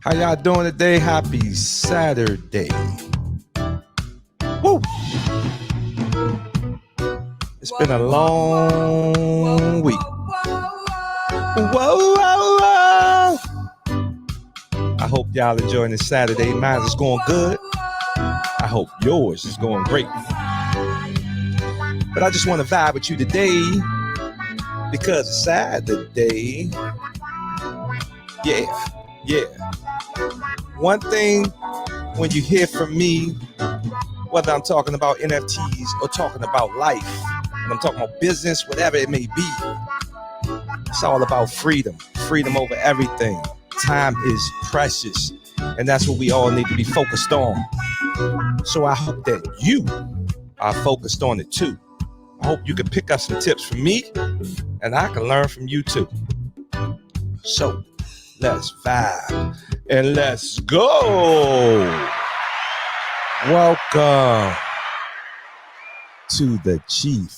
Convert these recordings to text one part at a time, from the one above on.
How y'all doing today? Happy Saturday. Woo! It's been a long week. Whoa, whoa, whoa. I hope y'all enjoying this Saturday. Mine is going good. I hope yours is going great. But I just want to vibe with you today because it's Saturday. Yeah. One thing when you hear from me, whether I'm talking about NFTs or talking about life, and I'm talking about business, whatever it may be, it's all about freedom over everything. Time is precious, and that's what we all need to be focused on. So I hope that you are focused on it too. I hope you can pick up some tips from me, and I can learn from you too. So let's vibe and let's go. Welcome to the Chief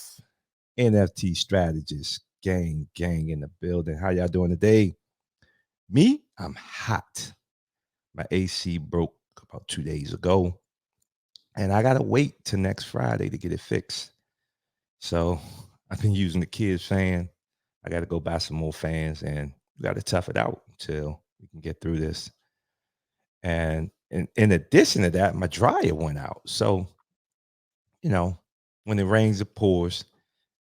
NFT Strategist gang in the building. How y'all doing today? Me, I'm hot. My AC broke about 2 days ago, and I gotta wait till next Friday to get it fixed. So I've been using the kids' fan. I got to go buy some more fans, and we got to tough it out until we can get through this. And in addition to that, my dryer went out. So, when it rains, it pours,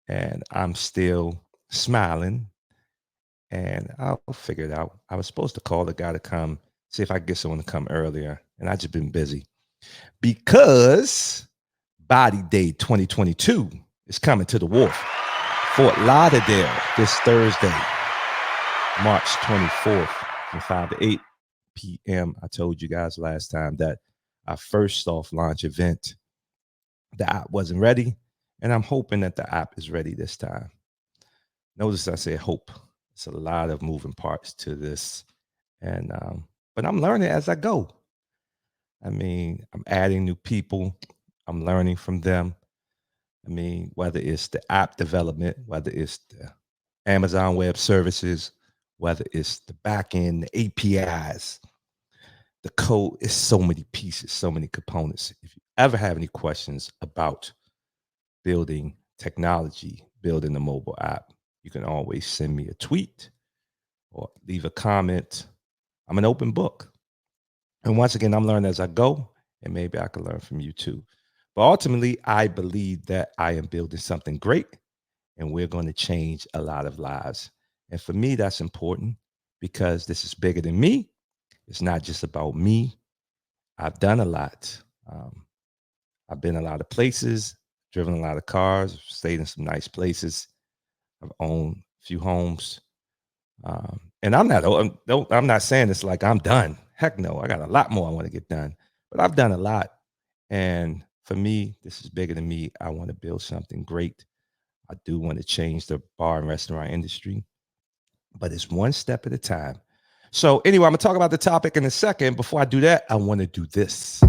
and I'm still smiling, and I'll figure it out. I was supposed to call the guy to come, see if I could get someone to come earlier, and I just been busy because BOTYDay 2022 is coming to the Wharf, Fort Lauderdale, this Thursday, March 24th, from 5 to 8 p.m. I told you guys last time that our first soft launch event, the app wasn't ready, and I'm hoping that the app is ready this time. Notice I said hope. It's a lot of moving parts to this, and but I'm learning as I go. I mean, I'm adding new people. I'm learning from them. I mean, whether it's the app development, whether it's the Amazon Web Services, whether it's the back end, the APIs, the code, is so many pieces, so many components. If you ever have any questions about building technology, building a mobile app, you can always send me a tweet or leave a comment. I'm an open book. And once again, I'm learning as I go, and maybe I can learn from you too. But ultimately, I believe that I am building something great, and we're going to change a lot of lives. And for me, that's important because this is bigger than me. It's not just about me. I've done a lot. I've been a lot of places, driven a lot of cars, stayed in some nice places. I've owned a few homes. And I'm not saying it's like I'm done. Heck no, I got a lot more I want to get done. But I've done a lot. And for me, this is bigger than me. I want to build something great. I do want to change the bar and restaurant industry, but it's one step at a time. So anyway, I'm going to talk about the topic in a second. Before I do that, I want to do this.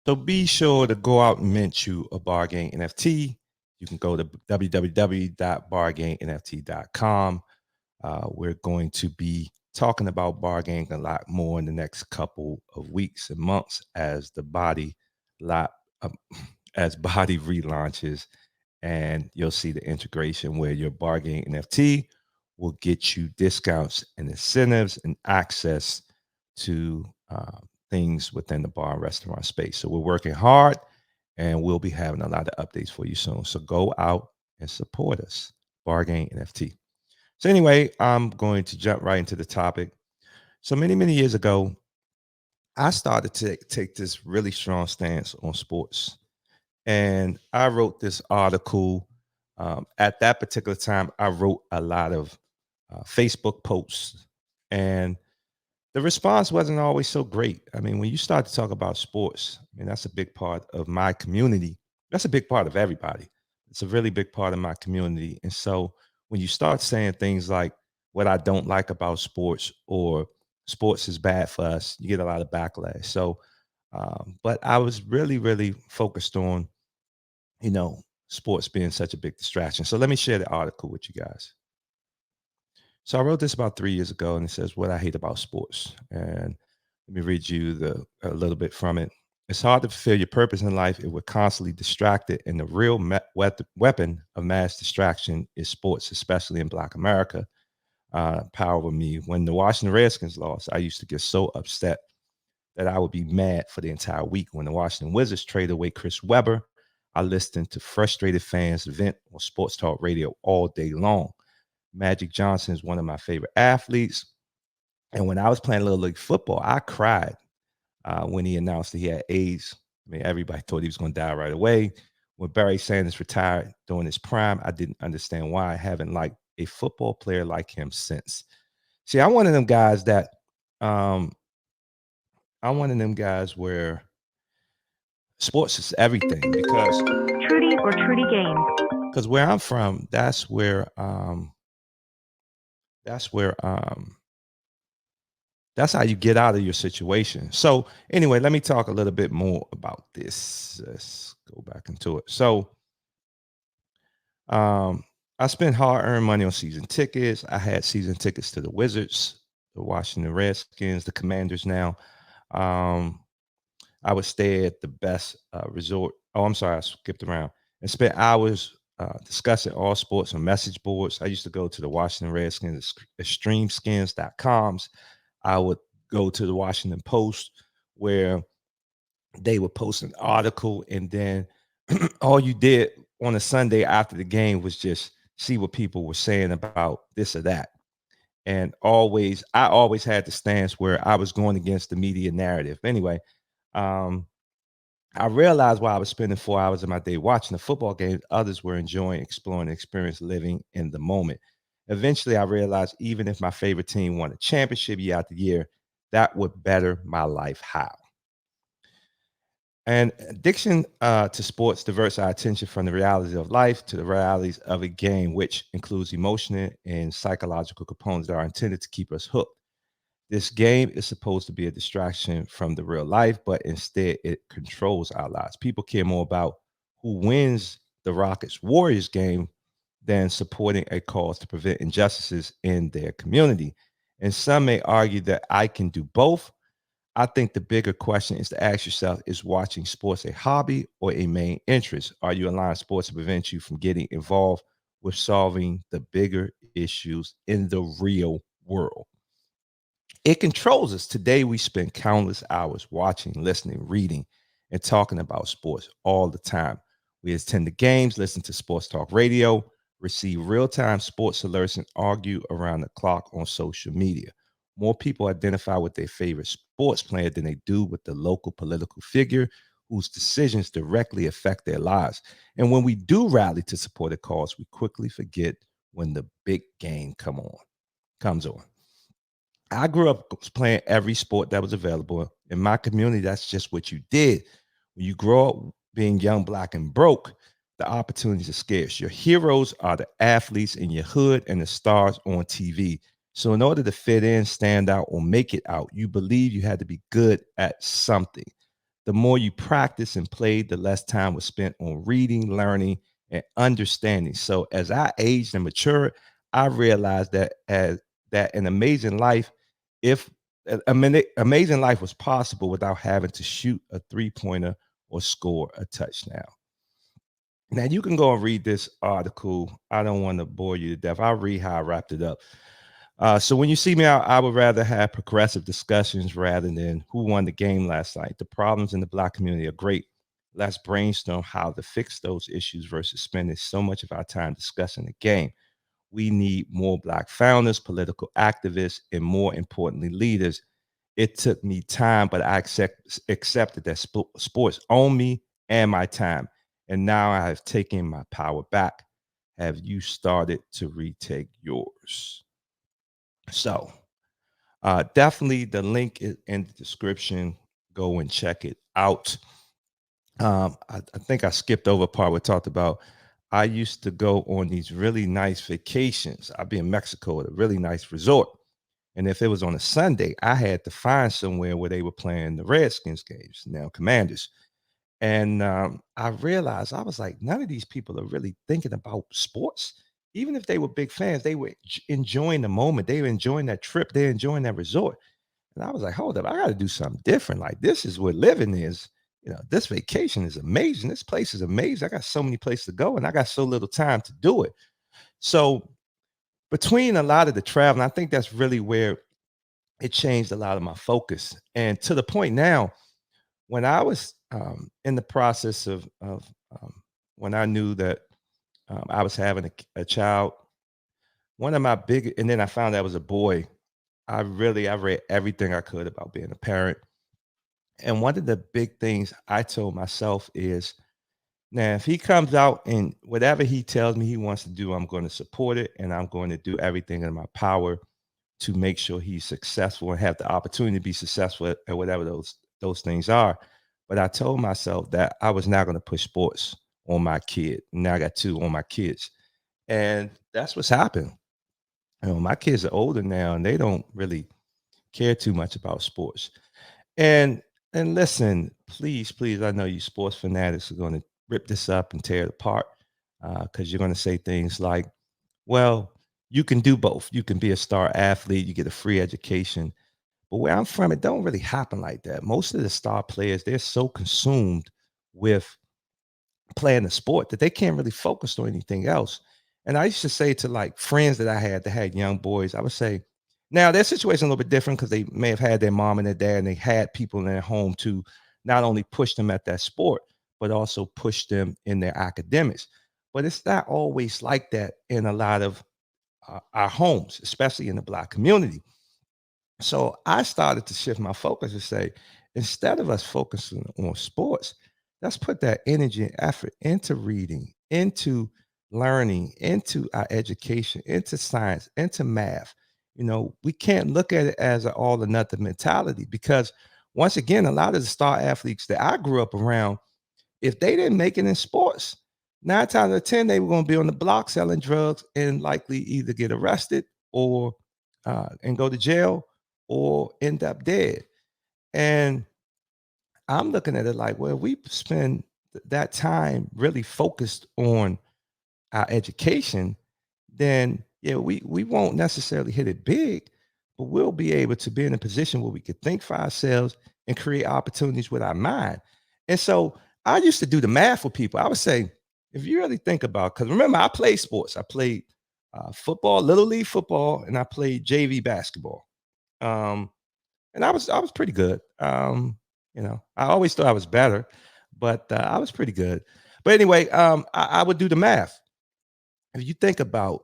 So be sure to go out and mint you a Bar Gang NFT. You can go to www.bargangnft.com. We're going to be talking about Bar Gang a lot more in the next couple of weeks and months as the body relaunches, and you'll see the integration where your Bar Gang NFT will get you discounts and incentives and access to things within the bar and restaurant space. So we're working hard, and we'll be having a lot of updates for you soon. So go out and support us, Bar Gang NFT. So anyway, I'm going to jump right into the topic. So many years ago, I started to take this really strong stance on sports. And I wrote this article. At that particular time, I wrote a lot of Facebook posts. And the response wasn't always so great. I mean, when you start to talk about sports, I mean, that's a big part of my community. That's a big part of everybody. It's a really big part of my community. And so when you start saying things like what I don't like about sports or sports is bad for us, you get a lot of backlash. So, but I was really, really focused on, you know, sports being such a big distraction. So let me share the article with you guys. So I wrote this about 3 years ago, and it says what I hate about sports. And let me read you a little bit from it. It's hard to fulfill your purpose in life if we're constantly distracted, and the real weapon of mass distraction is sports, especially in Black America. Power over me. When the Washington Redskins lost, I used to get so upset that I would be mad for the entire week. When the Washington Wizards traded away Chris Webber, I listened to frustrated fans vent on sports talk radio all day long. Magic Johnson is one of my favorite athletes. And when I was playing Little League football, I cried when he announced that he had AIDS. I mean, everybody thought he was going to die right away. When Barry Sanders retired during his prime, I didn't understand why I haven't liked a football player like him since. See, I'm one of them guys that um, I'm one of them guys where sports is everything Trudy or Trudy Games. because where I'm from, that's where that's how you get out of your situation. So anyway, let me talk a little bit more about this. Let's go back into it. So I spent hard-earned money on season tickets. I had season tickets to the Wizards, the Washington Redskins, the Commanders now. Um, I would stay at the best resort. Oh, I'm sorry, I skipped around and spent hours discussing all sports on message boards. I used to go to the Washington Redskins, extremeskins.coms. I would go to the Washington Post where they would post an article, and then all you did on a Sunday after the game was just see what people were saying about this or that. And I always had the stance where I was going against the media narrative. Anyway, um, I realized while I was spending 4 hours of my day watching the football game, others were enjoying, exploring, experience living in the moment. Eventually, I realized even if my favorite team won a championship year after year, that would better my life. How? And addiction to sports diverts our attention from the realities of life to the realities of a game, which includes emotional and psychological components that are intended to keep us hooked. This game is supposed to be a distraction from the real life, but instead it controls our lives. People care more about who wins the Rockets Warriors game than supporting a cause to prevent injustices in their community. And some may argue that I can do both. I think the bigger question is to ask yourself, is watching sports a hobby or a main interest? Are you allowing sports to prevent you from getting involved with solving the bigger issues in the real world? It controls us. Today, we spend countless hours watching, listening, reading, and talking about sports all the time. We attend the games, listen to sports talk radio, receive real time sports alerts, and argue around the clock on social media. More people identify with their favorite sports player than they do with the local political figure whose decisions directly affect their lives. And when we do rally to support a cause, we quickly forget when the big game comes on. I grew up playing every sport that was available. In my community, that's just what you did. When you grow up being young, black, and broke, the opportunities are scarce. Your heroes are the athletes in your hood and the stars on TV. So, in order to fit in, stand out, or make it out, you believe you had to be good at something. The more you practice and played, the less time was spent on reading, learning, and understanding. So, as I aged and matured, I realized that an amazing life, if amazing life was possible without having to shoot a 3-pointer or score a touchdown. Now you can go and read this article. I don't want to bore you to death. I'll read how I wrapped it up. So when you see me out, I would rather have progressive discussions rather than who won the game last night. The problems in the Black community are great. Let's brainstorm how to fix those issues versus spending so much of our time discussing the game. We need more Black founders, political activists, and more importantly, leaders. It took me time, but I accepted that sports own me and my time. And now I have taken my power back. Have you started to retake yours? So, Definitely the link is in the description. Go and check it out. I think I skipped over a part we talked about. I used to go on these really nice vacations. I'd be in Mexico at a really nice resort. And if it was on a Sunday, I had to find somewhere where they were playing the Redskins games, now Commanders. And I realized I was like, none of these people are really thinking about sports. Even if they were big fans, they were enjoying the moment. They were enjoying that trip. They're enjoying that resort. And I was like, hold up, I got to do something different. Like, this is what living is. This vacation is amazing. This place is amazing. I got so many places to go and I got so little time to do it. So, between a lot of the travel, I think that's really where it changed a lot of my focus. And to the point now, when I was in the process of when I knew that I was having a child, one of my big, and then I found out I was a boy. I read everything I could about being a parent. And one of the big things I told myself is, now if he comes out and whatever he tells me he wants to do, I'm going to support it and I'm going to do everything in my power to make sure he's successful and have the opportunity to be successful at whatever those things are. But I told myself that I was not going to push sports on my kid. Now I got two on my kids. And that's what's happened. My kids are older now and they don't really care too much about sports. And and listen, please, please, I know you sports fanatics are going to rip this up and tear it apart because you're going to say things like, well, you can do both. You can be a star athlete, you get a free education. But where I'm from, it don't really happen like that. Most of the star players, they're so consumed with playing the sport that they can't really focus on anything else. And I used to say to like friends that had young boys, I would say, now their situation a little bit different because they may have had their mom and their dad and they had people in their home to not only push them at that sport, but also push them in their academics. But it's not always like that in a lot of our homes, especially in the Black community. So I started to shift my focus and say, instead of us focusing on sports, let's put that energy and effort into reading, into learning, into our education, into science, into math. We can't look at it as an all or nothing mentality because once again, a lot of the star athletes that I grew up around, if they didn't make it in sports, 9 times out of 10, they were going to be on the block selling drugs and likely either get arrested or and go to jail or end up dead. And I'm looking at it like, well, we spend that time really focused on our education, then yeah, we won't necessarily hit it big, but we'll be able to be in a position where we could think for ourselves and create opportunities with our mind. And so I used to do the math with people. I would say, if you really think about, because remember, I played sports. I played football, little league football, and I played JV basketball. Um, and I was pretty good. I always thought I was better, but I was pretty good. But anyway, I would do the math. If you think about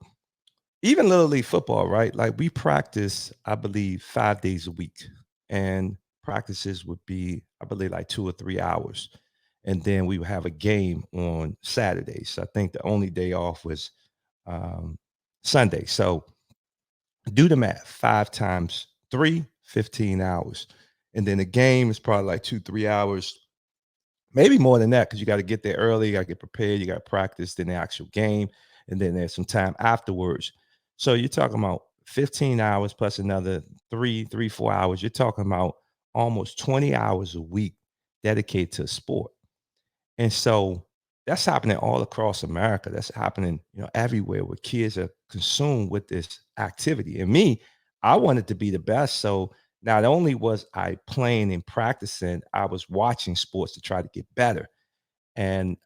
even little league football, right? Like we practice, I believe, 5 days a week, and practices would be, I believe, like 2 or 3 hours, and then we would have a game on Saturdays. So I think the only day off was um, Sunday. So do the math: 5 times 3, 15 hours, and then the game is probably like 2, 3 hours, maybe more than that, because you got to get there early, you got to get prepared, you got to practice, then the actual game, and then there's some time afterwards. So you're talking about 15 hours plus another 4 hours. You're talking about almost 20 hours a week dedicated to sport. And so that's happening all across America. That's happening, everywhere where kids are consumed with this activity. And me, I wanted to be the best. So not only was I playing and practicing, I was watching sports to try to get better. And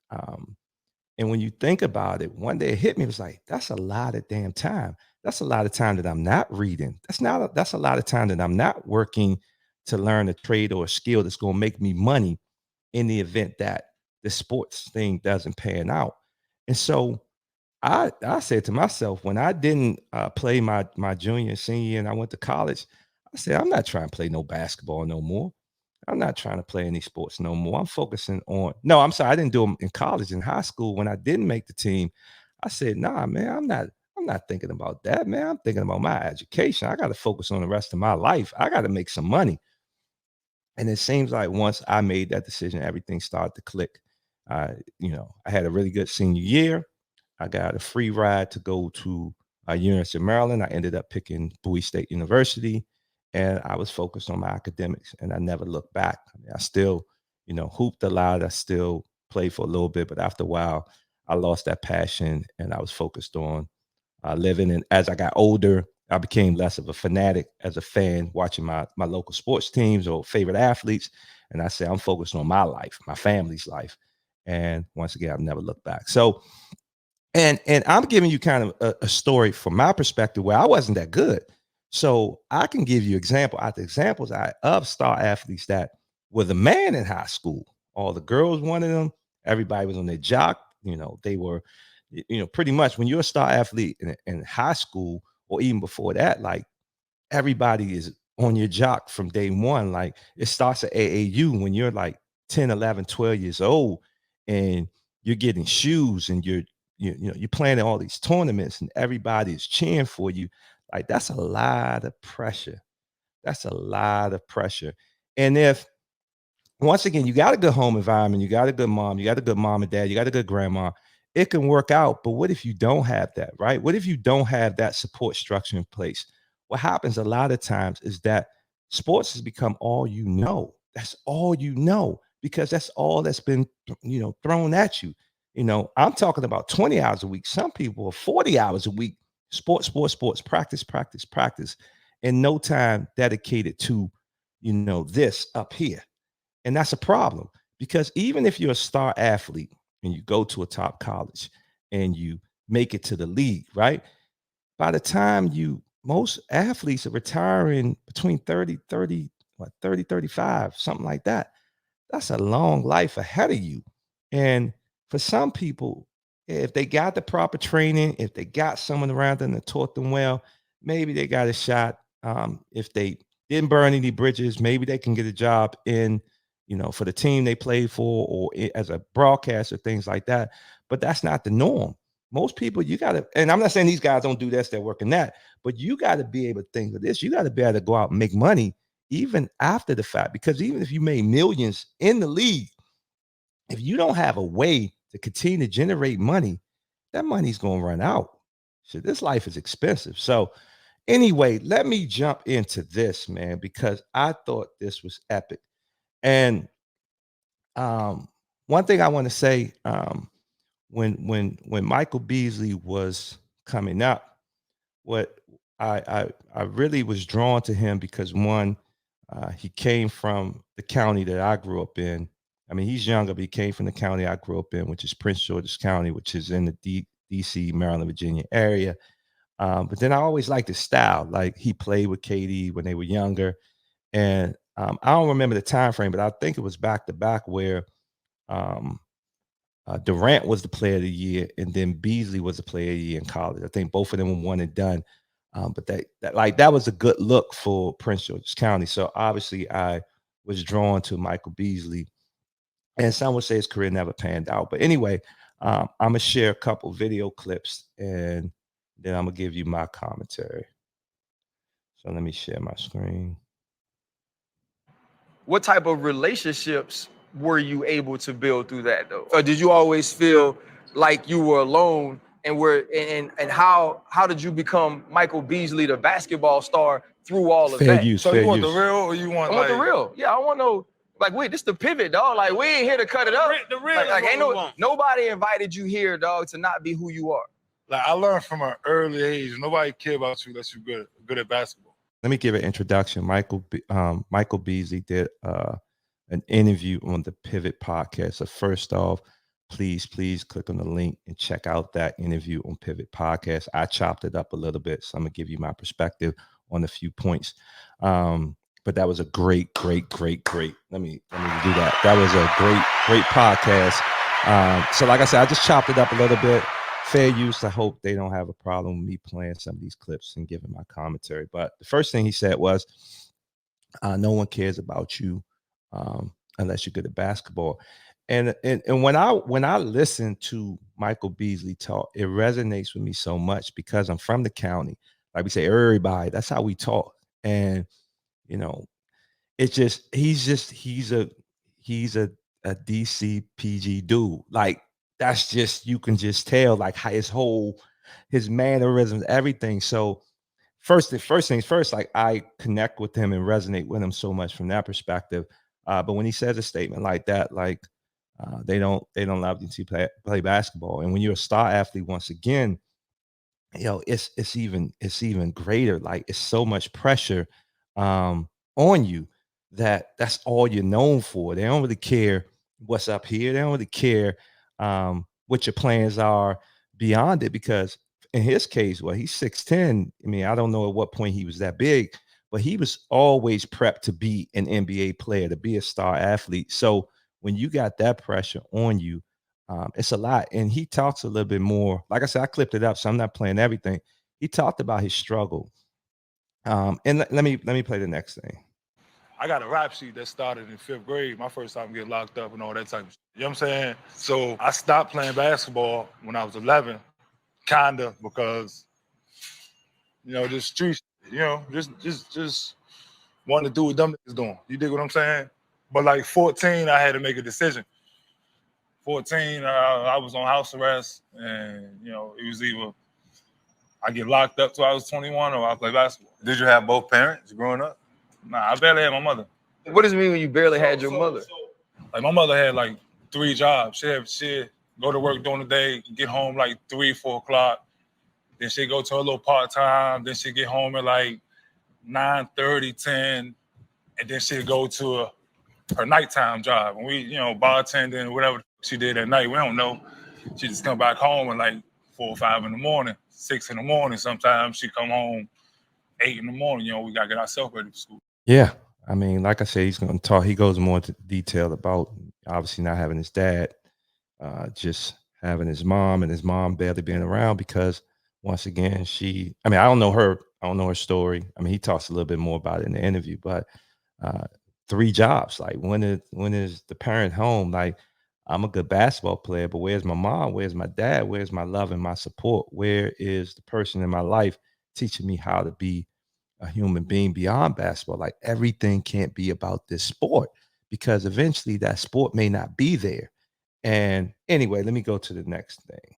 and when you think about it, one day it hit me. It was like, that's a lot of damn time. That's a lot of time that I'm not reading. That's a lot of time that I'm not working to learn a trade or a skill that's going to make me money in the event that the sports thing doesn't pan out. And so I said to myself, when I didn't play my junior and senior year and I went to college, I said, I'm not trying to play no basketball no more. I'm not trying to play any sports no more. I'm focusing on, no, I'm sorry, I didn't do them in college. In high school, when I didn't make the team, I said, nah, man, I'm I'm not thinking about that, man. I'm thinking about my education. I got to focus on the rest of my life. I got to make some money. And it seems like once I made that decision, everything started to click. I had a really good senior year. I got a free ride to go to University of Maryland. I ended up picking Bowie State University, and I was focused on my academics, and I never looked back. I mean, I still, hooped a lot. I still played for a little bit, but after a while, I lost that passion, and I was focused on living. And as I got older, I became less of a fanatic as a fan, watching my local sports teams or favorite athletes. And I say I'm focused on my life, my family's life. And once again, I've never looked back. So, and I'm giving you kind of a story from my perspective where I wasn't that good. So I can give you example after examples of star athletes that were the man in high school. All the girls wanted them. Everybody was on their jock. They were, pretty much when you're a star athlete in high school or even before that, like everybody is on your jock from day one. Like it starts at AAU when you're like 10, 11, 12 years old and you're getting shoes and you're playing in all these tournaments and everybody is cheering for you. Like that's a lot of pressure. That's a lot of pressure. And if once again, you got a good home environment, you got a good mom, you got a good mom and dad, you got a good grandma, it can work out. But what if you don't have that, right? What if you don't have that support structure in place? What happens a lot of times is that sports has become all you know. That's all you know because that's all that's been, thrown at you. I'm talking about 20 hours a week. Some people are 40 hours a week. Sports, sports, sports, practice, practice, practice, and no time dedicated to, this up here. And that's a problem because even if you're a star athlete and you go to a top college and you make it to the league, right? By the time most athletes are retiring between 35, something like that. That's a long life ahead of you. And for some people, if they got the proper training, if they got someone around them that taught them well, maybe they got a shot. If they didn't burn any bridges, maybe they can get a job for the team they played for or as a broadcaster, things like that. But that's not the norm. Most people, you got to, and I'm not saying these guys don't do this, they're working that, but you got to be able to think of this. You got to be able to go out and make money even after the fact, because even if you made millions in the league, if you don't have a way to continue to generate money, that money's going to run out. So this life is expensive. So anyway, let me jump into this, man, because I thought this was epic. And one thing I want to say, when Michael Beasley was coming up, what I really was drawn to him because one, he came from the county that I grew up in. I mean, he's younger, but he came from the county I grew up in, which is Prince George's County, which is in the DC, Maryland, Virginia area. But then I always liked his style. Like he played with Katie when they were younger, and I don't remember the time frame, but I think it was back to back where um, Durant was the player of the year, and then Beasley was the player of the year in college. I think both of them were one and done. But that was a good look for Prince George's County. So obviously I was drawn to Michael Beasley, and some would say his career never panned out. But anyway, I'm gonna share a couple video clips, and then I'm gonna give you my commentary. So let me share my screen. What type of relationships were you able to build through that though? Or did you always feel like you were alone and how did you become Michael Beasley, the basketball star, through all of Fair that? use. So Fair you want use. the real or you want I want the real. Yeah, I want to know. Like, wait, this the pivot, dog. Like, we ain't here to cut it up. The real is like what ain't we want. nobody invited you here, dog, to not be who you are. Like I learned from an early age, nobody care about you unless you're good at basketball. Let me give an introduction. Michael Beasley did an interview on the Pivot podcast. So first off, please click on the link and check out that interview on Pivot podcast. I chopped it up a little bit, so I'm gonna give you my perspective on a few points. But that was a great. Let me do that. That was a great podcast. So like I said, I just chopped it up a little bit. Fair use. I hope they don't have a problem with me playing some of these clips and giving my commentary. But the first thing he said was, no one cares about you unless you're good at basketball. And when I listen to Michael Beasley talk, it resonates with me so much because I'm from the county. Like we say, everybody, that's how we talk. And you know, it's just he's a DC PG dude. Like that's just you can just tell like how his mannerisms, everything. So first things first, like I connect with him and resonate with him so much from that perspective. But when he says a statement like that, like they don't allow you to play basketball. And when you're a star athlete, once again, it's even greater. Like it's so much pressure on you that's all you're known for. They don't really care what's up here. They don't really care what your plans are beyond it. Because in his case, well, he's 6'10. I mean, I don't know at what point he was that big, but he was always prepped to be an NBA player, to be a star athlete. So when you got that pressure on you, it's a lot. And he talks a little bit more. Like I said, I clipped it up, so I'm not playing everything. He talked about his struggle. And let me play the next thing. I got a rap sheet that started in 5th grade, my first time getting locked up and all that type of shit. You know what I'm saying? So I stopped playing basketball when I was 11, kinda, because, this street, just wanting to do what them niggas doing. You dig what I'm saying? But like 14, I had to make a decision. 14, I was on house arrest, and it was either I get locked up till I was 21 or I play basketball. Did you have both parents growing up? Nah, I barely had my mother. What does it mean when you barely had your mother? Like my mother had like 3 jobs. She'd go to work during the day, get home like 3, 4 o'clock. Then she'd go to her little part-time. Then she'd get home at like 9:30, 10. And then she'd go to her nighttime job. And we, bartending, whatever she did at night, we don't know. She just come back home at like 4 or 5 in the morning, 6 in the morning. Sometimes she come home 8 in the morning. We gotta get ourselves ready for school. Yeah. I mean, like I said, he's going to talk. He goes more into detail about obviously not having his dad, just having his mom, and his mom barely being around because once again, I mean, I don't know her story. I mean, he talks a little bit more about it in the interview, but 3 jobs. Like when is the parent home? Like I'm a good basketball player, but where's my mom? Where's my dad? Where's my love and my support? Where is the person in my life teaching me how to be a human being beyond basketball? Like everything can't be about this sport because eventually that sport may not be there. And anyway, let me go to the next thing.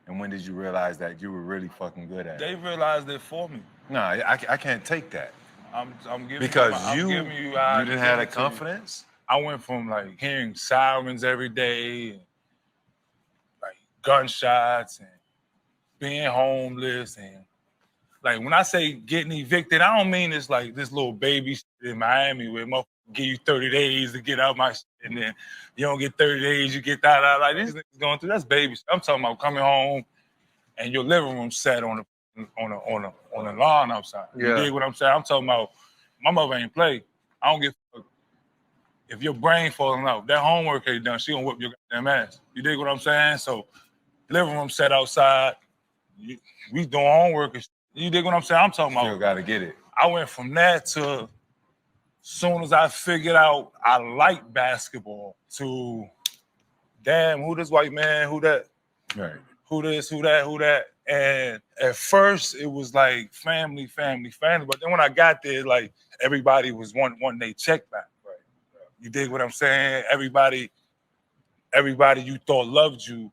And when did you realize that you were really fucking good at They it? realized it for me. No, I can't take that. I'm giving Because you you didn't have that confidence? I went from like hearing sirens every day, and like gunshots, and being homeless, and like when I say getting evicted, I don't mean it's like this little baby shit in Miami where motherfucker give you 30 days to get out my shit, and then you don't get 30 days, you get that out. Like these niggas going through, that's baby shit. I'm talking about coming home and your living room set on a lawn outside. You Yeah. dig what I'm saying? I'm talking about my mother ain't play. I don't give a fuck. If your brain falling out, that homework ain't done, she gonna whip your goddamn ass. You dig what I'm saying? So living room set outside, we doing homework and shit. You dig what I'm saying? I'm talking Still about. gotta get it. I went from that to soon as I figured out I like basketball to damn, who this white man, who that, Right. who this, who that. And at first it was like family. But then when I got there, like everybody was wanting they check back. Right. You dig what I'm saying? Everybody you thought loved you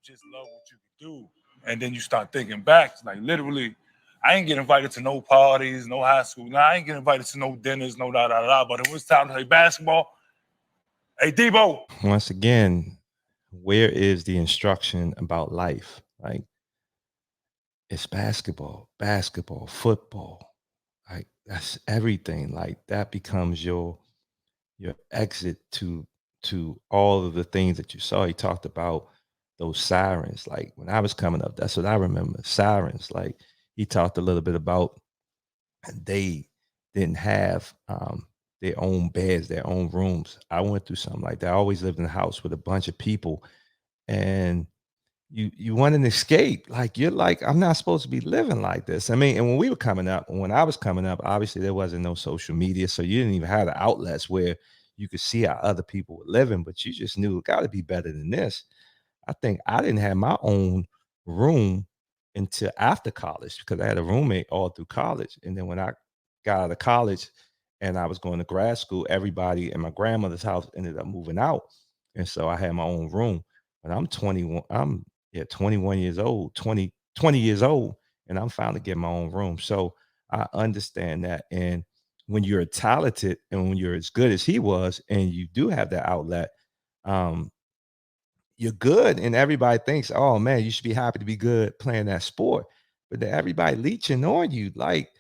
just love what you could do. And then you start thinking back, like literally, I ain't get invited to no parties, no high school. Nah, I ain't get invited to no dinners, no da. But it was time to play basketball. Hey, Debo. Once again, where is the instruction about life? Like it's basketball, football. Like that's everything. Like that becomes your exit to all of the things that you saw. He talked about those sirens. Like when I was coming up, that's what I remember. Sirens. Like he talked a little bit about they didn't have their own beds, their own rooms. I went through something like that. I always lived in a house with a bunch of people, and you want an escape. Like you're like, I'm not supposed to be living like this. I mean, and when I was coming up, obviously there wasn't no social media, so you didn't even have the outlets where you could see how other people were living, but you just knew it got to be better than this. I think I didn't have my own room until after college because I had a roommate all through college. And then when I got out of college and I was going to grad school, everybody in my grandmother's house ended up moving out. And so I had my own room. But I'm 21, 21 years old, 20 years old, and I'm finally getting my own room. So I understand that. And when you're talented and when you're as good as he was, and you do have that outlet, um, you're good. And everybody thinks, oh man, you should be happy to be good playing that sport. But then everybody leeching on you. Like,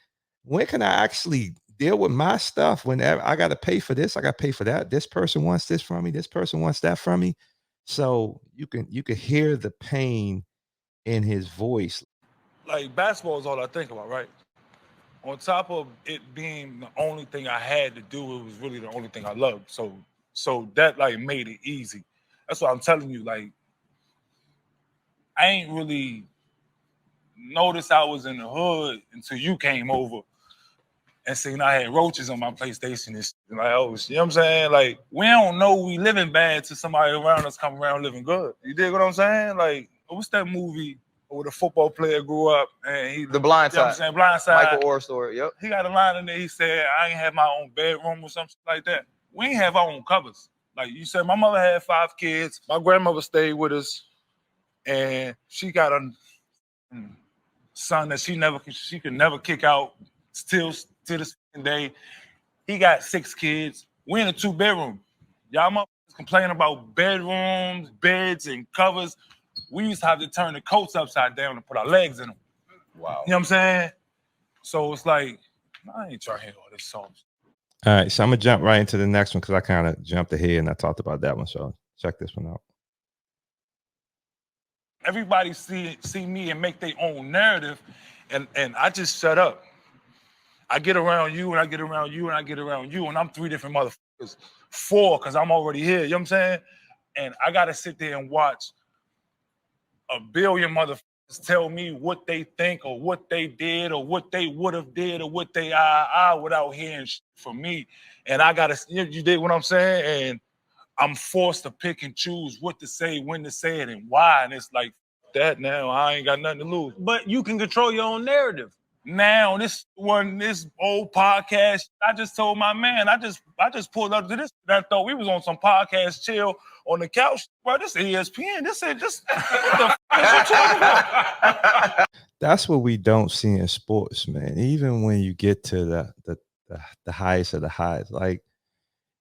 when can I actually deal with my stuff whenever I got to pay for this? I got to pay for that. This person wants this from me. This person wants that from me. So you can hear the pain in his voice. Like basketball is all I think about, right? On top of it being the only thing I had to do, it was really the only thing I loved. So that like made it easy. That's what I'm telling you. Like, I ain't really noticed I was in the hood until you came over and seen I had roaches on my PlayStation and shit. Like, oh, you know what I'm saying? Like, we don't know we living bad till somebody around us come around living good. You dig what I'm saying? Like, what's that movie where the football player grew up and he The Blind you know what I'm Side. saying? Blind Side. Michael Orr story. Yep. He got a line in there. He said, I ain't have my own bedroom or something like that. We ain't have our own covers. Like you said, my mother had 5 kids. My grandmother stayed with us, and she got a son that she could never kick out still to this day. He got 6 kids. We in a 2-bedroom. Y'all motherfuckers complain about bedrooms, beds, and covers. We used to have to turn the coats upside down and put our legs in them. Wow. You know what I'm saying? So it's like, I ain't trying to hear all this songs. All right, so I'm gonna jump right into the next one because I kind of jumped ahead and I talked about that one. So check this one out. Everybody see me and make their own narrative, and I just shut up. I get around you and I get around you and I get around you, and I'm 3 different motherfuckers. 4, because I'm already here, you know what I'm saying? And I gotta sit there and watch a billion motherfuckers tell me what they think or what they did or what they would have did or what they are without hearing from me. And I gotta, you dig what I'm saying? And I'm forced to pick and choose what to say, when to say it, and why. And it's like that now. I ain't got nothing to lose. But you can control your own narrative. Now, this old podcast, I just told my man, I just pulled up to this. I thought we was on some podcast chill on the couch. Bro, this ESPN. This ain't just what the fuck is you talking about? That's what we don't see in sports, man. Even when you get to the highest of the highs, like,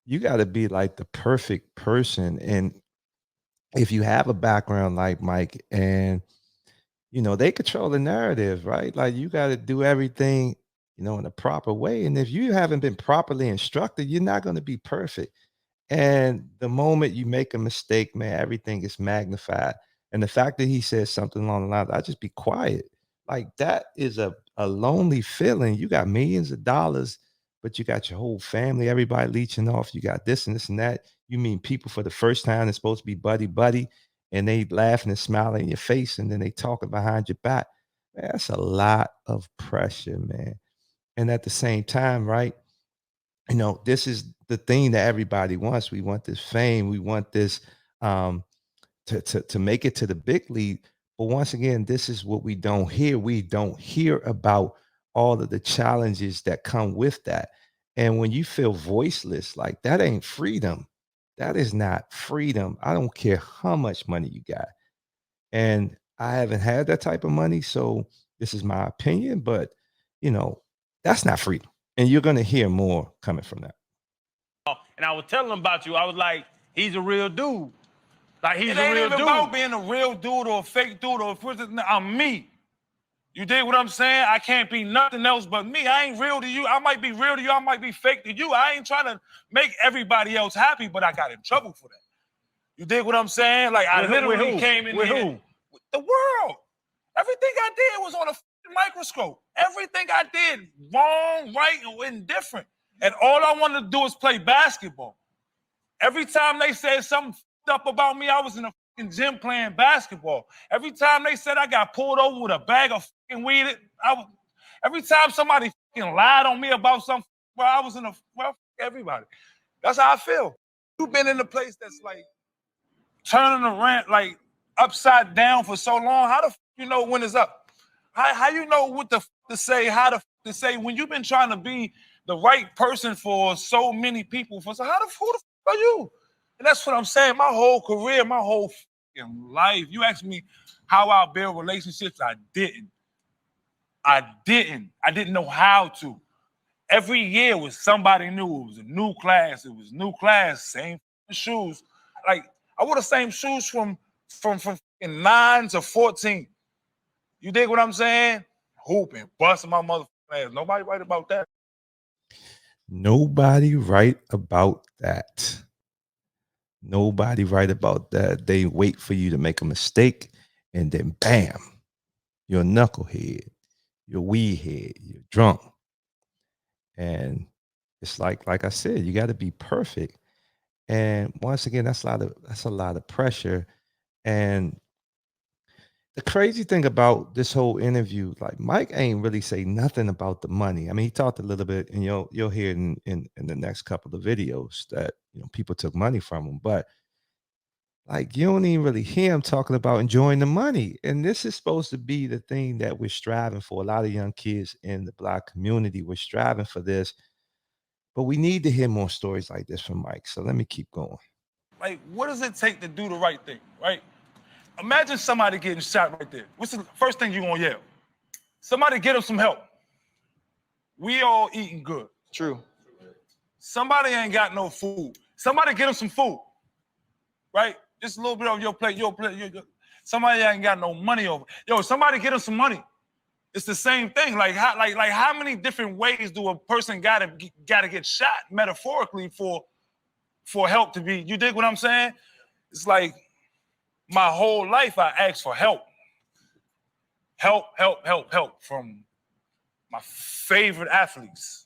you got to be like the perfect person. And if you have a background like Mike, and they control the narrative, right? Like, you got to do everything, in a proper way. And if you haven't been properly instructed, you're not going to be perfect. And the moment you make a mistake, man, everything is magnified. And the fact that he says something along the lines, I just be quiet. Like, that is a lonely feeling. You got millions of dollars, but you got your whole family, everybody leeching off. You got this and this and that. You mean people for the first time, they're supposed to be buddy, and they laughing and smiling in your face, and then they talking behind your back. Man, that's a lot of pressure, man. And at the same time, right? This is the thing that everybody wants. We want this fame. We want this to make it to the big league. But once again, this is what we don't hear. We don't hear about all of the challenges that come with that. And when you feel voiceless, like, that ain't freedom. That is not freedom. I don't care how much money you got. And I haven't had that type of money. So this is my opinion, but that's not freedom. And you're going to hear more coming from that. And I was telling him about you. I was like, he's a real dude. Like, he's It a ain't real even dude. about being a real dude or a fake dude or a person. I'm me. You dig what I'm saying? I can't be nothing else but me. I ain't real to you. I might be real to you. I might be fake to you. I ain't trying to make everybody else happy, but I got in trouble for that. You dig what I'm saying? Like, I literally came in with here. who? With the world. Everything I did was on a microscope. Everything I did, wrong, right, or indifferent. And all I wanted to do was play basketball. Every time they said something up about me, I was in a fucking gym playing basketball. Every time they said I got pulled over with a bag of fucking weed, every time somebody fucking lied on me about something, well, I was in a, well, everybody. That's how I feel. You've been in a place that's like turning around, like upside down for so long. How the f you know when it's up? How you know what the f to say? How the f to say when you've been trying to be the right person for so many people? For so how the who the f are you? And that's what I'm saying. My whole career, my whole f***ing life. You ask me how I build relationships. I didn't. I didn't know how to. Every year was somebody new. It was a new class. It was new class. Same shoes. Like I wore the same shoes from 9 to 14. You dig what I'm saying? Hooping, busting my motherfucking ass. Nobody right about that. Nobody right about that. Nobody right about that. They wait for you to make a mistake, and then bam, you're a knucklehead, you're a weed head, you're drunk. And it's like I said, you got to be perfect. And once again, that's a lot of pressure. And the crazy thing about this whole interview, like Mike ain't really say nothing about the money. I mean, he talked a little bit, and you'll hear in the next couple of videos that people took money from him, but like you don't even really hear him talking about enjoying the money. And this is supposed to be the thing that we're striving for. A lot of young kids in the Black community, we're striving for this, but we need to hear more stories like this from Mike. So let me keep going. Like, what does it take to do the right thing, right? Imagine somebody getting shot right there. What's the first thing you gonna yell? Somebody get him some help. We all eating good. True. Somebody ain't got no food. Somebody get him some food, right? Just a little bit of your plate, somebody ain't got no money over. Yo, somebody get him some money. It's the same thing. Like how many different ways do a person gotta get shot metaphorically for help to be? You dig what I'm saying? It's like my whole life I asked for help. Help from my favorite athletes,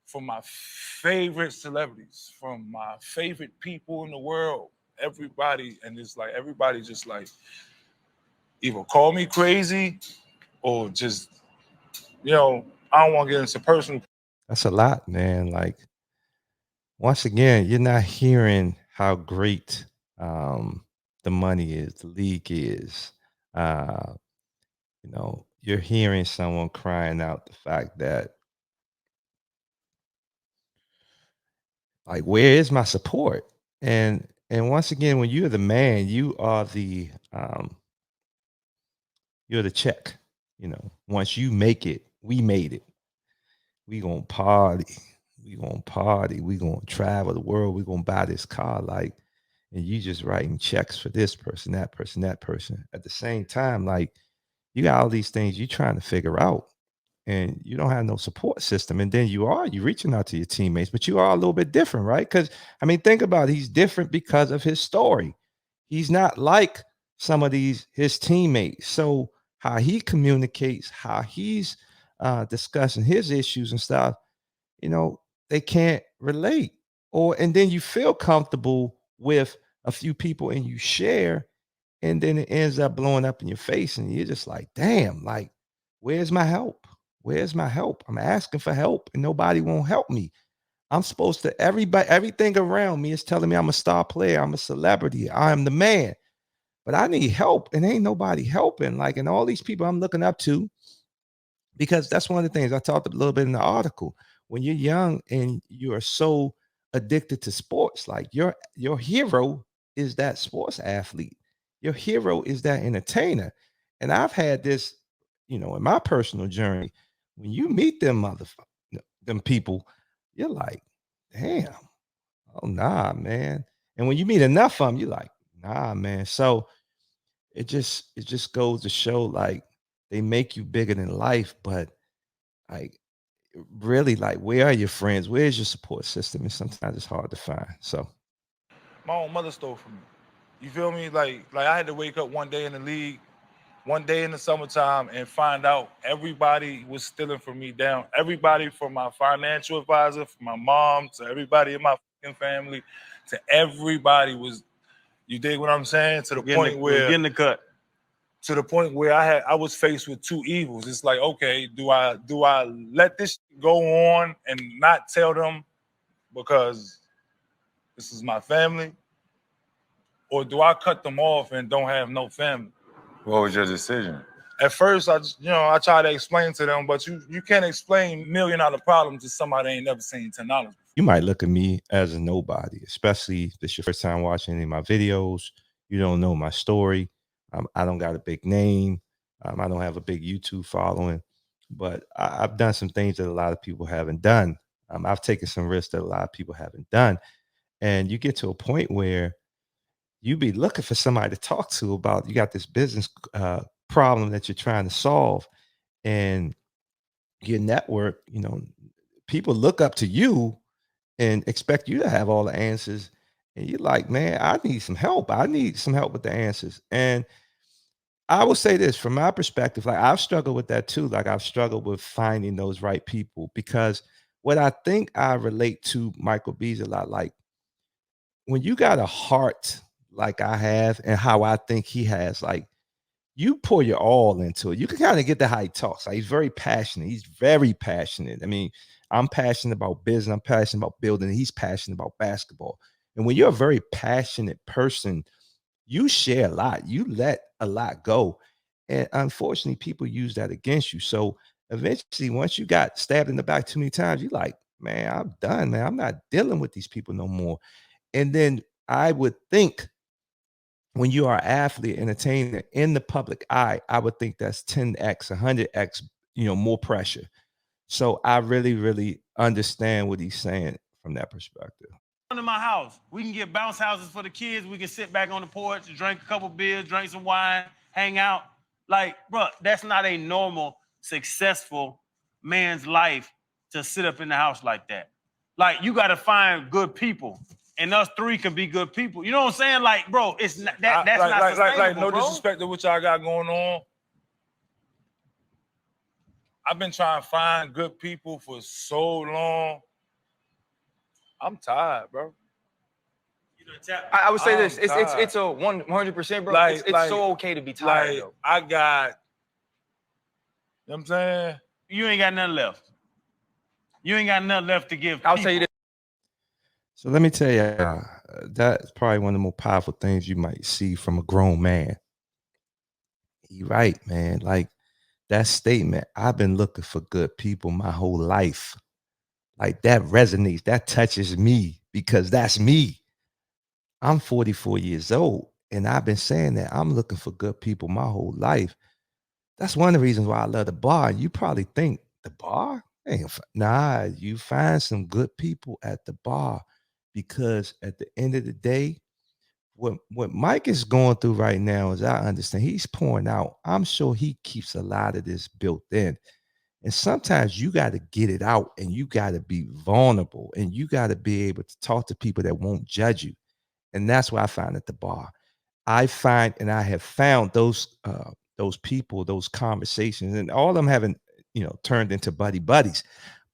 from my favorite celebrities, from my favorite people in the world. Everybody, and it's like everybody just like either call me crazy or just, I don't want to get into personal. That's a lot, man. Like once again, you're not hearing how great the money is, the league is. You're hearing someone crying out the fact that, like, where is my support? And once again, when you're the man, you are you're the check. Once you make it, we made it. We gonna party. We gonna party. We gonna travel the world. We gonna buy this car. Like, and you just writing checks for this person, that person, that person. At the same time, like you got all these things you trying to figure out, and you don't have no support system. And then you reaching out to your teammates, but you are a little bit different, right? Because I mean, think about it. He's different because of his story. He's not like some of his teammates. So how he communicates, how he's discussing his issues and stuff, they can't relate. And then you feel comfortable with a few people and you share, and then it ends up blowing up in your face, and you're just like, damn, like, where's my help? Where's my help? I'm asking for help and nobody won't help me. I'm supposed to, everything around me is telling me I'm a star player, I'm a celebrity, I am the man, but I need help and ain't nobody helping. Like, and all these people I'm looking up to, because that's one of the things I talked a little bit in the article. When you're young and you are so addicted to sports, like your hero is that sports athlete. Your hero is that entertainer. And I've had this, in my personal journey. When you meet them people, you're like, damn, oh nah, man. And when you meet enough of them, you're like, nah, man. So it just goes to show, like, they make you bigger than life, but like really, like, where are your friends? Where's your support system? And sometimes it's hard to find. So My own mother stole from me. You feel me? Like I had to wake up one day in the league, one day in the summertime, and find out everybody was stealing from me down. Everybody from my financial advisor, from my mom, to everybody in my fucking family, to everybody was, you dig what I'm saying? To the point where getting the cut. To the point where I was faced with two evils. It's like, okay, do I let this go on and not tell them because this is my family, or do I cut them off and don't have no family? What was your decision? At first, I try to explain to them, but you can't explain $1 million problems to somebody that ain't never seen $10. You might look at me as a nobody, especially if it's your first time watching any of my videos. You don't know my story. I don't got a big name. I don't have a big YouTube following, but I've done some things that a lot of people haven't done. I've taken some risks that a lot of people haven't done. And you get to a point where you be looking for somebody to talk to about, you got this business problem that you're trying to solve, and your network, people look up to you and expect you to have all the answers. And you're like, man, I need some help. I need some help with the answers. And I will say this from my perspective, like I've struggled with that too. Like I've struggled with finding those right people, because what I think I relate to Michael Beasley a lot, like when you got a heart like I have and how I think he has, like you pour your all into it. You can kind of get the how he talks. Like he's very passionate. He's very passionate. I mean, I'm passionate about business. I'm passionate about building. He's passionate about basketball. And when you're a very passionate person, you share a lot. You let a lot go. And unfortunately, people use that against you. So eventually, once you got stabbed in the back too many times, you're like, man, I'm done, man. I'm not dealing with these people no more. And then I would think when you are an athlete, entertainer in the public eye, I would think that's 10x, 100x, more pressure. So I really, really understand what he's saying from that perspective. Come to my house. We can get bounce houses for the kids. We can sit back on the porch, drink a couple beers, drink some wine, hang out. Like, bro, that's not a normal, successful man's life to sit up in the house like that. Like, you got to find good people. And us three can be good people. You know what I'm saying? Like, bro, it's not that's not sustainable, like no bro. disrespect to what y'all got going on. I've been trying to find good people for so long. I'm tired, bro. I would say this. I'm It's tired. it's a 100%, bro. Like- it's like- so okay to be tired, Like though. I got, you know what I'm saying? You ain't got nothing left. You ain't got nothing left to give. I'll tell you this. So let me tell you, that's probably one of the more powerful things you might see from a grown man. You're right, man. Like that statement, I've been looking for good people my whole life. Like that resonates, that touches me because that's me. I'm 44 years old and I've been saying that I'm looking for good people my whole life. That's one of the reasons why I love the bar. You probably think the bar? Nah, you find some good people at the bar, because at the end of the day, what Mike is going through right now, as I understand, he's pouring out. I'm sure he keeps a lot of this built in. And sometimes you got to get it out and you got to be vulnerable and you got to be able to talk to people that won't judge you. And that's what I find at the bar. I find, and I have found those people, those conversations, and all of them haven't, turned into buddies.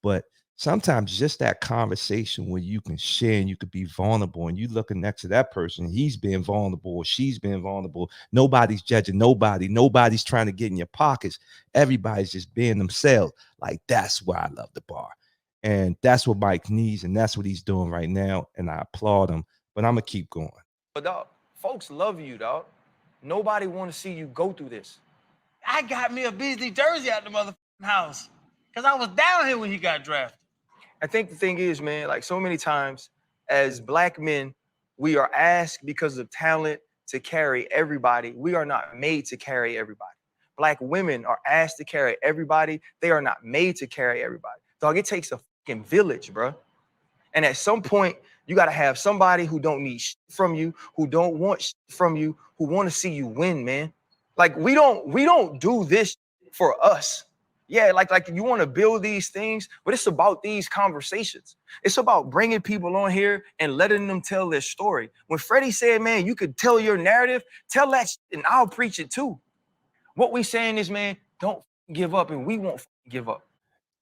But sometimes just that conversation where you can share and you could be vulnerable, and you looking next to that person, he's being vulnerable or she's being vulnerable. Nobody's judging nobody. Nobody's trying to get in your pockets. Everybody's just being themselves. Like that's why I love the bar. And that's what Mike needs, and that's what he's doing right now. And I applaud him. But I'm gonna keep going. But dog, folks love you, dog. Nobody want to see you go through this. I got me a Beasley jersey out the motherfucking house because I was down here when he got drafted. I think the thing is, man, like so many times as black men, we are asked because of talent to carry everybody. We are not made to carry everybody. Black women are asked to carry everybody. They are not made to carry everybody. Dog, it takes a fucking village, bro. And at some point, you got to have somebody who don't need shit from you, who don't want shit from you, who want to see you win, man. Like we don't do this for us. Yeah, like you want to build these things, but it's about these conversations. It's about bringing people on here and letting them tell their story. When Freddie said, man, you could tell your narrative, tell that shit and I'll preach it too. What we saying is, man, don't give up, and we won't give up.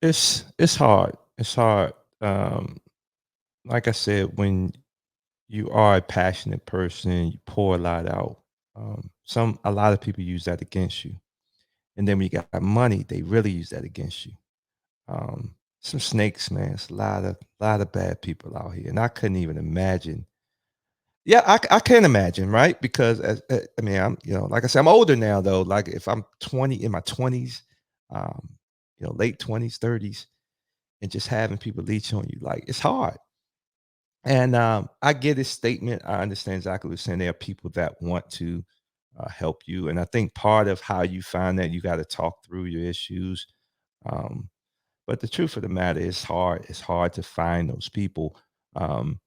It's hard. It's hard. Like I said, when you are a passionate person, you pour a lot out. A lot of people use that against you. And then when you got money, they really use that against you. Some snakes, man. It's a lot of bad people out here. And I couldn't even imagine Yeah, I can't imagine, right? Because I mean, I'm, like I said, I'm older now though. Like if I'm 20 in my 20s, um, late 20s, 30s, and just having people leech on you, like it's hard. And I get his statement. I understand exactly what you're saying. There are people that want to help you, and I think part of how you find that you got to talk through your issues. Um, but the truth of the matter is hard. It's hard to find those people. Um,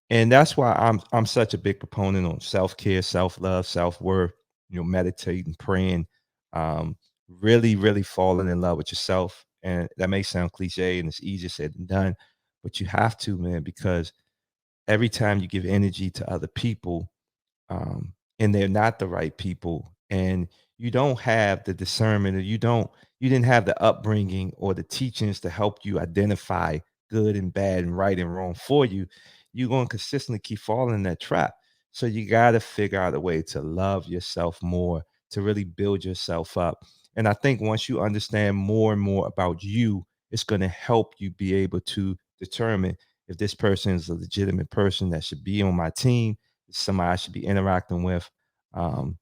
and that's why I'm such a big proponent on self-care, self-love, self-worth, meditating, praying, um, really, really falling in love with yourself. And that may sound cliche and it's easier said than done, but you have to, man, because every time you give energy to other people, and they're not the right people, and you don't have the discernment, or you didn't have the upbringing or the teachings to help you identify good and bad and right and wrong for you, you're going to consistently keep falling in that trap. So you got to figure out a way to love yourself more, to really build yourself up. And I think once you understand more and more about you, it's going to help you be able to determine if this person is a legitimate person that should be on my team, somebody I should be interacting with, um,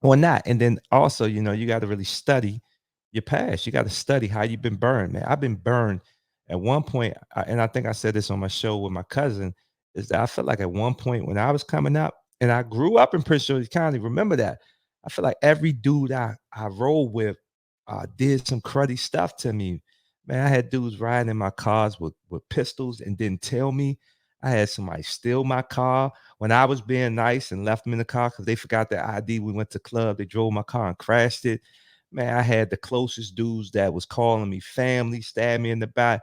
or not. And then also, you got to really study your past. You got to study how you've been burned, man. I've been burned at one point, and I think I said this on my show with my cousin, is that I felt like at one point when I was coming up, and I grew up in Prince George's County, remember that. I feel like every dude I rolled with did some cruddy stuff to me. Man, I had dudes riding in my cars with pistols and didn't tell me. I had somebody steal my car when I was being nice and left them in the car because they forgot their ID. We went to club. They drove my car and crashed it. Man, I had the closest dudes that was calling me family, stabbed me in the back.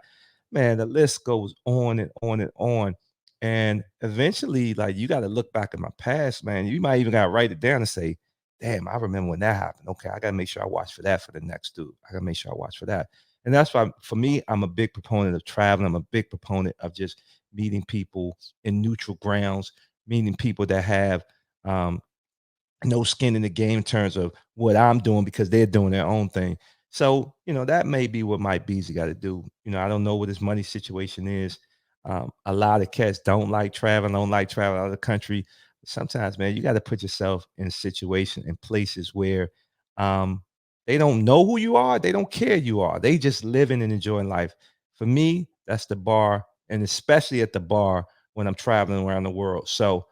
Man, the list goes on and on and on. And eventually, like you got to look back at my past, man. You might even got to write it down and say, damn, I remember when that happened. Okay, I got to make sure I watch for that for the next dude. I got to make sure I watch for that. And that's why, for me, I'm a big proponent of traveling. I'm a big proponent of just meeting people in neutral grounds, meeting people that have um, no skin in the game in terms of what I'm doing because they're doing their own thing. So, that may be what Mike Beasley got to do. I don't know what his money situation is. A lot of cats don't like traveling out of the country. Sometimes, man, you got to put yourself in a situation in places where they don't know who you are. They don't care you are. They just living and enjoying life. For me, that's the bar, and especially at the bar when I'm traveling around the world. So,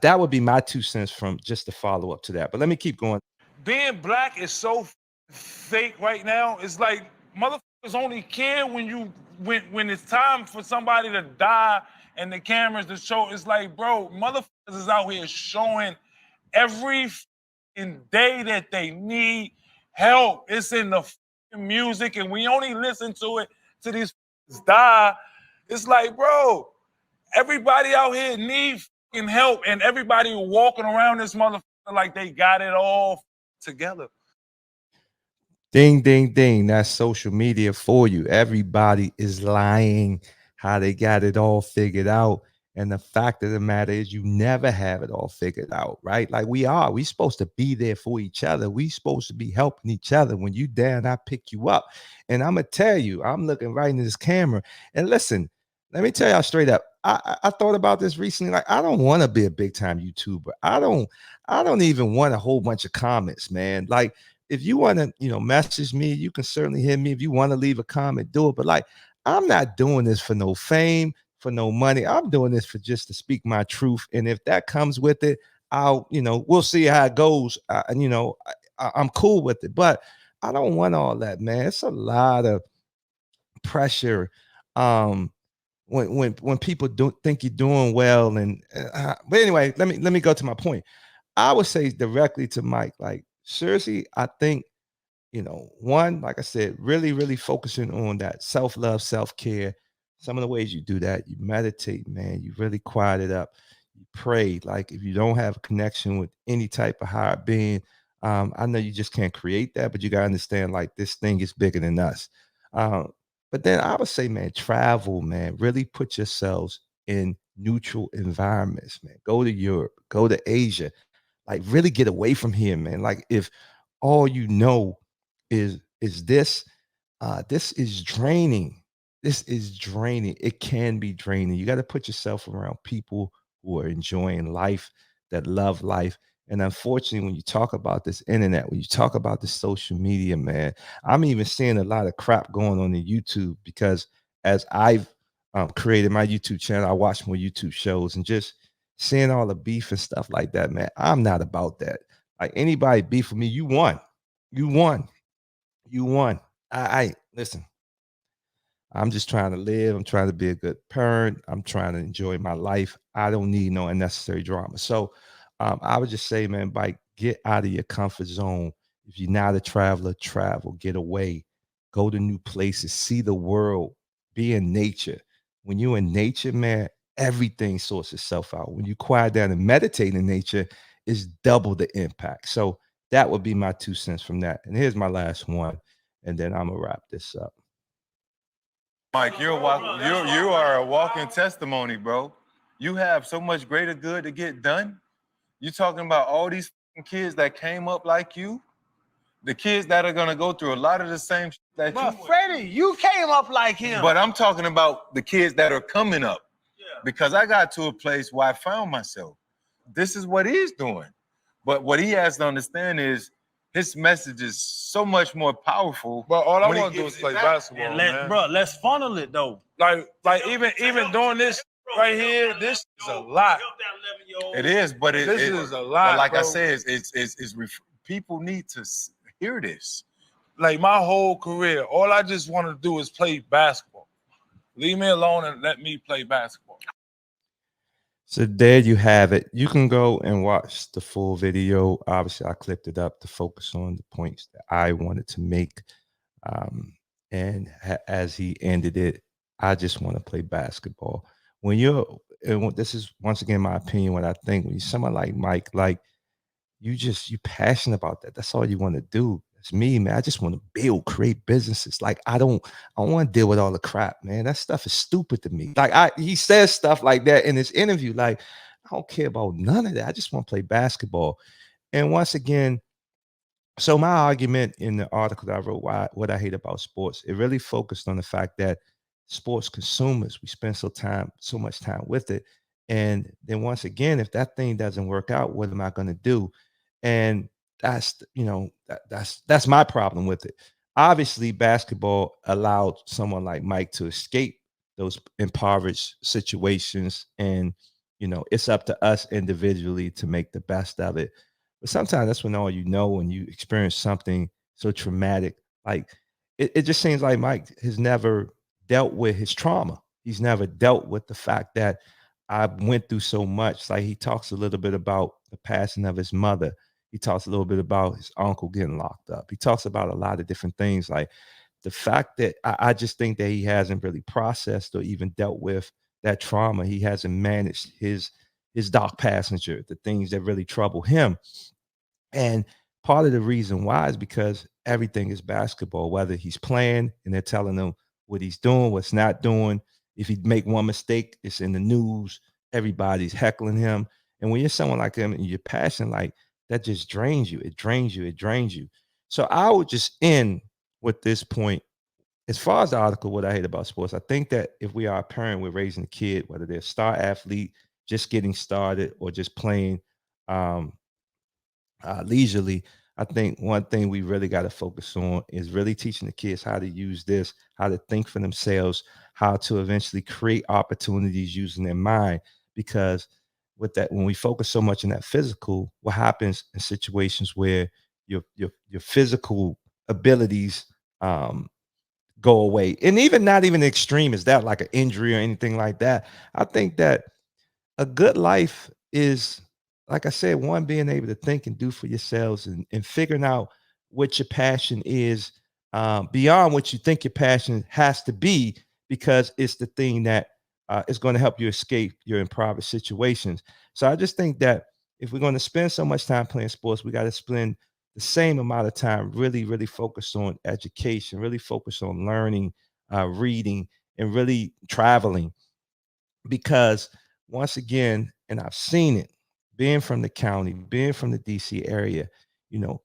that would be my 2 cents from just the follow up to that. But let me keep going. Being black is so fake right now. It's like motherfuckers only care when when it's time for somebody to die and the cameras to show. It's like, bro, motherfuckers is out here showing every day that they need help. It's in the music, and we only listen to it to these die. It's like, bro, everybody out here needs help, and everybody walking around this motherfucker like they got it all together. Ding, ding, ding. That's social media for you. Everybody is lying how they got it all figured out. And the fact of the matter is, you never have it all figured out, right? Like we supposed to be there for each other. We supposed to be helping each other. When you down, I pick you up. And I'm gonna tell you, I'm looking right in this camera. And listen, let me tell y'all straight up. I thought about this recently. Like, I don't want to be a big time YouTuber. I don't even want a whole bunch of comments, man. Like, if you want to, message me, you can certainly hit me. If you want to leave a comment, do it. But like, I'm not doing this for no fame, for no money. I'm doing this for just to speak my truth. And if that comes with it, we'll see how it goes. I'm cool with it, but I don't want all that, man. It's a lot of pressure. Um, when people don't think you're doing well, and but anyway, let me go to my point. I would say directly to Mike, like seriously, I think one, like I said, really, really focusing on that self love, self care. Some of the ways you do that, you meditate, man. You really quiet it up. You pray. Like if you don't have a connection with any type of higher being, I know you just can't create that, but you gotta understand like this thing is bigger than us. Um, but then I would say, man, travel, man. Really put yourselves in neutral environments, man. Go to Europe, go to Asia, like really get away from here, man. Like if all you know is this is draining. This is draining. It can be draining. You got to put yourself around people who are enjoying life, that love life. And unfortunately, when you talk about this internet, when you talk about this social media, man, I'm even seeing a lot of crap going on in YouTube because as I've created my YouTube channel, I watch more YouTube shows and just seeing all the beef and stuff like that, man. I'm not about that. Like anybody beef with me, you won. You won. You won. I listen. I'm just trying to live. I'm trying to be a good parent. I'm trying to enjoy my life. I don't need no unnecessary drama. So I would just say, man, by get out of your comfort zone. If you're not a traveler, travel, get away, go to new places, see the world, be in nature. When you're in nature, man, everything sorts itself out. When you quiet down and meditate in nature, it's double the impact. So that would be my 2 cents from that. And here's my last one, and then I'm gonna wrap this up. Mike, you are a walking testimony, bro. You have so much greater good to get done. You talking about all these kids that came up like you, the kids that are gonna go through a lot of the same shit that But you. Freddie, you came up like him. But I'm talking about the kids that are coming up. Because I got to a place where I found myself. This is what he's doing. But what he has to understand is his message is so much more powerful. But all I when he want to do gives is it play back. basketball, And man. let's funnel it though. Like even doing this right here, this is a lot. It is, but This is a lot, But like I bro. said, people need to hear this. Like my whole career, all I just want to do is play basketball. Leave me alone and let me play basketball. So there you have it. You can go and watch the full video. Obviously, I clipped it up to focus on the points that I wanted to make. As he ended it, I just want to play basketball. When you're, this is once again my opinion, what I think. When you're someone like Mike, like you passionate about that. That's all you want to do. It's me, man. I just want to build, create businesses. Like I don't want to deal with all the crap, man. That stuff is stupid to me. Like he says stuff like that in his interview. Like I don't care about none of that. I just want to play basketball. And once again, so my argument in the article that I wrote, what I hate about sports, it really focused on the fact that sports consumers, we spend so much time with it. And then once again, if that thing doesn't work out, what am I going to do? And that's my problem with it. Obviously, basketball allowed someone like Mike to escape those impoverished situations. And, it's up to us individually to make the best of it. But sometimes that's when all you know when you experience something so traumatic. Like it just seems like Mike has never dealt with his trauma. He's never dealt with the fact that I went through so much. Like he talks a little bit about the passing of his mother. He talks a little bit about his uncle getting locked up. He talks about a lot of different things. Like the fact that I just think that he hasn't really processed or even dealt with that trauma. He hasn't managed his dark passenger, the things that really trouble him. And part of the reason why is because everything is basketball, whether he's playing and they're telling him what he's doing, what's not doing. If he make one mistake, it's in the news. Everybody's heckling him. And when you're someone like him and you're passionate, like that just drains you. It drains you. It drains you. So I would just end with this point. As far as the article, what I hate about sports, I think that if we are a parent, we're raising a kid, whether they're a star athlete, just getting started, or just playing leisurely. I think one thing we really got to focus on is really teaching the kids how to use this, how to think for themselves, how to eventually create opportunities using their mind. Because with that, when we focus so much on that physical, what happens in situations where your physical abilities go away, and even not even extreme as that, like an injury or anything like that. I think that a good life is, like I said, one, being able to think and do for yourselves, and figuring out what your passion is, beyond what you think your passion has to be, because it's the thing that is going to help you escape your impoverished situations. So I just think that if we're going to spend so much time playing sports, we got to spend the same amount of time really, really focused on education, really focused on learning, reading, and really traveling. Because once again, and I've seen it, being from the county, being from the DC area,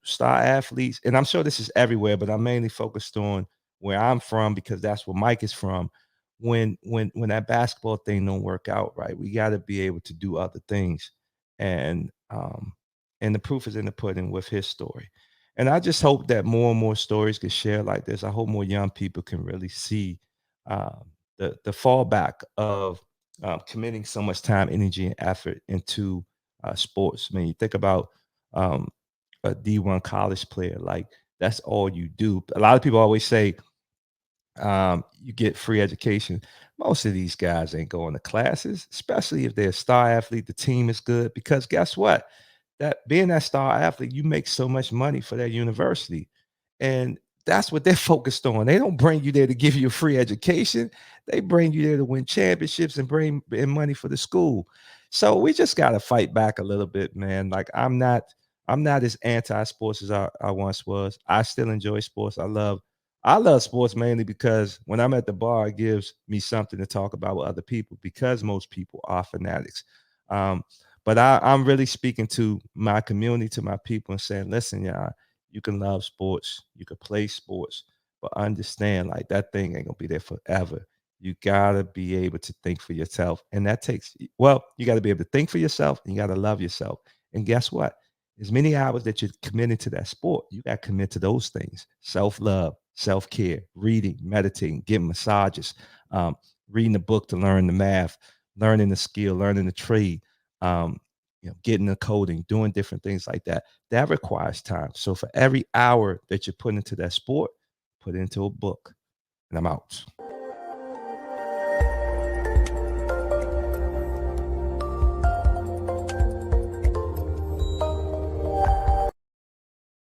star athletes, and I'm sure this is everywhere, but I'm mainly focused on where I'm from because that's where Mike is from. when that basketball thing don't work out right, we got to be able to do other things, and the proof is in the pudding with his story. And I just hope that more and more stories get shared like this. I hope more young people can really see the fallback of committing so much time, energy, and effort into sports. I mean, you think about a D1 college player, like that's all you do. A lot of people always say you get free education. Most of these guys ain't going to classes, especially if they're a star athlete, the team is good, because guess what? That being that star athlete, you make so much money for that university. And that's what they're focused on. They don't bring you there to give you a free education. They bring you there to win championships and bring in money for the school. So we just got to fight back a little bit, man. Like I'm not as anti-sports as I once was. I still enjoy sports. I love sports mainly because when I'm at the bar, it gives me something to talk about with other people, because most people are fanatics. Um, but I'm really speaking to my community, to my people, and saying, listen, y'all, you can love sports, you can play sports, but understand, like, that thing ain't gonna be there forever. You gotta be able to think for yourself. And that takes, well, you gotta be able to think for yourself, and you gotta love yourself. And guess what? As many hours that you're committed to that sport, you got to commit to those things: self-love, self-care, reading, meditating, getting massages, reading a book to learn the math, learning the skill, learning the trade, um, getting the coding, doing different things like that. That requires time. So for every hour that you put into that sport, put into a book. And I'm out.